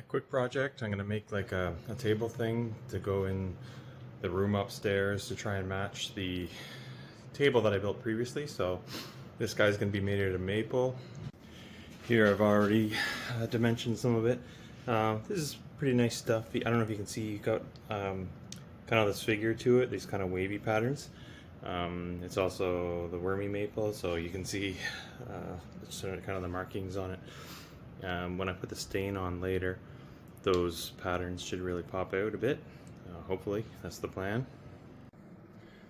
Quick project. I'm gonna make like a table thing to go in the room upstairs to try and match the table that I built previously. So this guy's gonna be made out of maple. Here I've already dimensioned some of it. This is pretty nice stuff. I don't know if you can see, you got kind of this figure to it, these kind of wavy patterns. It's also the wormy maple, so you can see kind of the markings on it. When I put the stain on later, those patterns should really pop out a bit. Hopefully, that's the plan.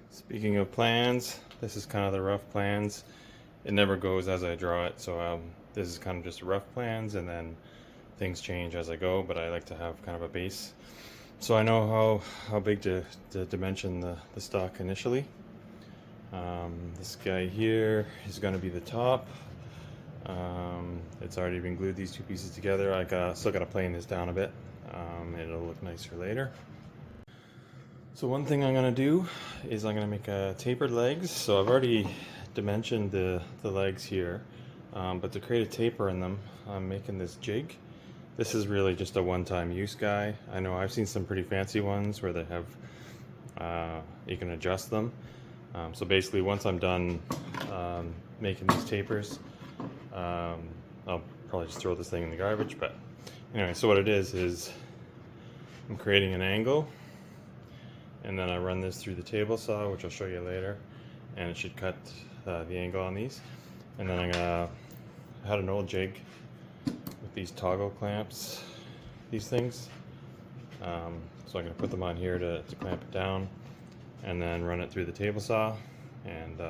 Speaking of plans, this is kind of the rough plans. It never goes as I draw it, so this is kind of just rough plans, and then things change as I go, but I like to have kind of a base. So I know how big to dimension the stock initially. This guy here is going to be the top. It's already been glued, these two pieces together. Still got to plane this down a bit. It'll look nicer later. So one thing I'm going to do is I'm going to make tapered legs. So I've already dimensioned the legs here, but to create a taper in them, I'm making this jig. This is really just a one-time use guy. I know I've seen some pretty fancy ones where they have, you can adjust them. So basically once I'm done making these tapers, I'll probably just throw this thing in the garbage, but anyway, so what it is I'm creating an angle, and then I run this through the table saw, which I'll show you later, and it should cut the angle on these. And then I had an old jig with these toggle clamps, these things. So I'm going to put them on here to clamp it down, and then run it through the table saw, and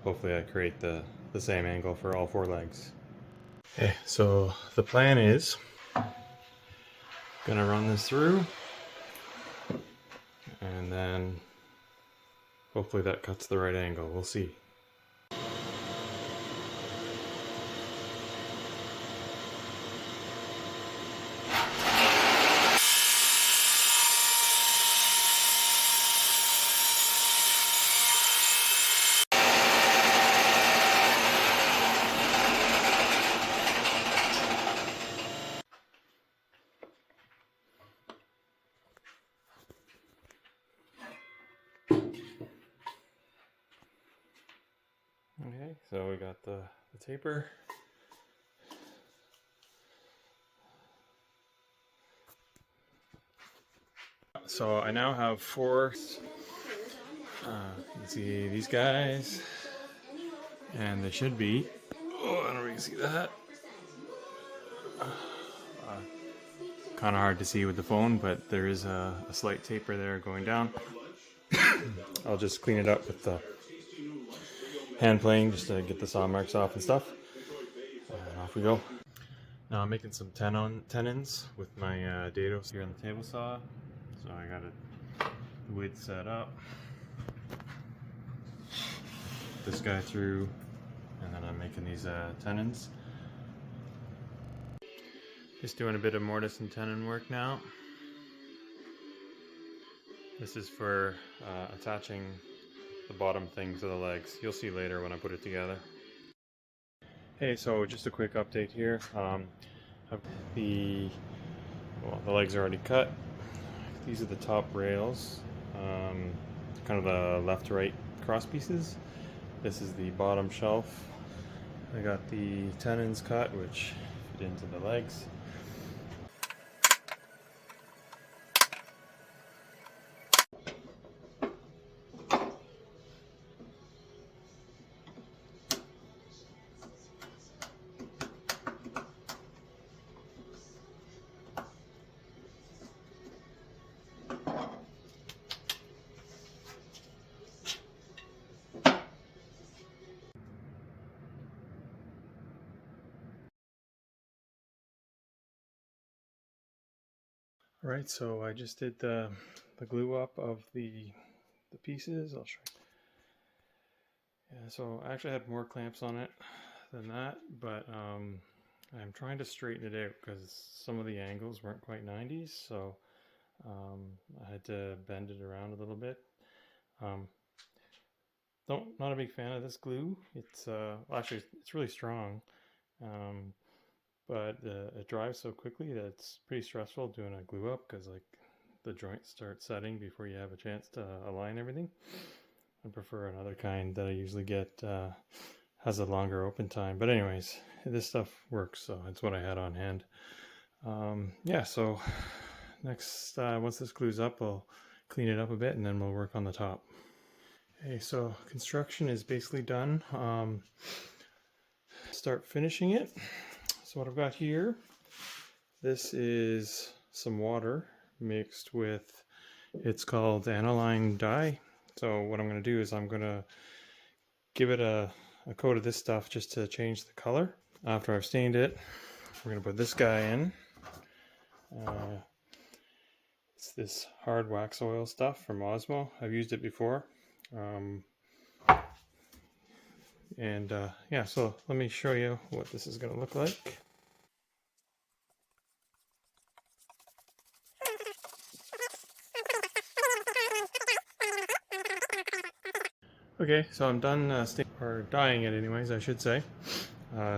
hopefully I create the same angle for all four legs. Okay, so the plan is gonna run this through, and then hopefully that cuts the right angle. We'll see. Okay, so we got the taper. So I now have four, you can see these guys, and they should be, oh, I don't know if you can see that. Kind of hard to see with the phone, but there is a slight taper there going down. I'll just clean it up with the hand plane just to get the saw marks off and stuff. And off we go. Now I'm making some tenons with my dados here on the table saw. So I got it the width set up. This guy through, and then I'm making these tenons. Just doing a bit of mortise and tenon work now. This is for attaching the bottom thing to the legs. You'll see later when I put it together. Hey, so just a quick update here. The legs are already cut. These are the top rails, kind of the left to right cross pieces. This is the bottom shelf. I got the tenons cut, which fit into the legs. Alright, so I just did the glue up of the pieces. I'll show you. Yeah, so I actually had more clamps on it than that, but I'm trying to straighten it out because some of the angles weren't quite 90s, so I had to bend it around a little bit. Not a big fan of this glue. It's actually it's really strong, but it dries so quickly that it's pretty stressful doing a glue up, because like the joints start setting before you have a chance to align everything. I prefer another kind that I usually get, has a longer open time, but anyways, this stuff works, so it's what I had on hand. Yeah, so next, once this glues up, I'll clean it up a bit and then we'll work on the top. Okay, so construction is basically done. Start finishing it. So what I've got here, this is some water mixed with, it's called aniline dye. So what I'm going to do is I'm going to give it a coat of this stuff just to change the color. After I've stained it, we're going to put this guy in. It's this hard wax oil stuff from Osmo. I've used it before. Yeah, so let me show you what this is going to look like. Okay, so I'm done or dyeing it anyways, I should say.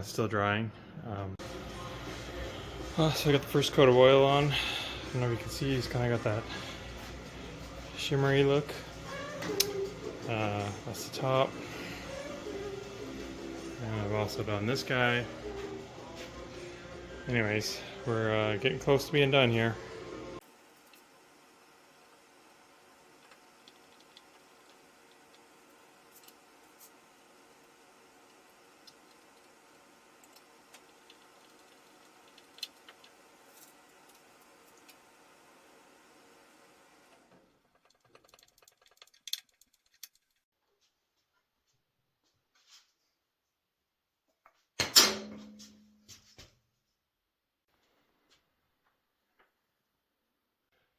Still drying. So I got the first coat of oil on. I don't know if you can see, it's kind of got that shimmery look. That's the top. And I've also done this guy. Anyways, we're getting close to being done here.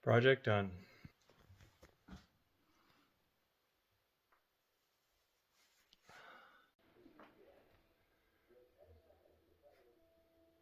Project done.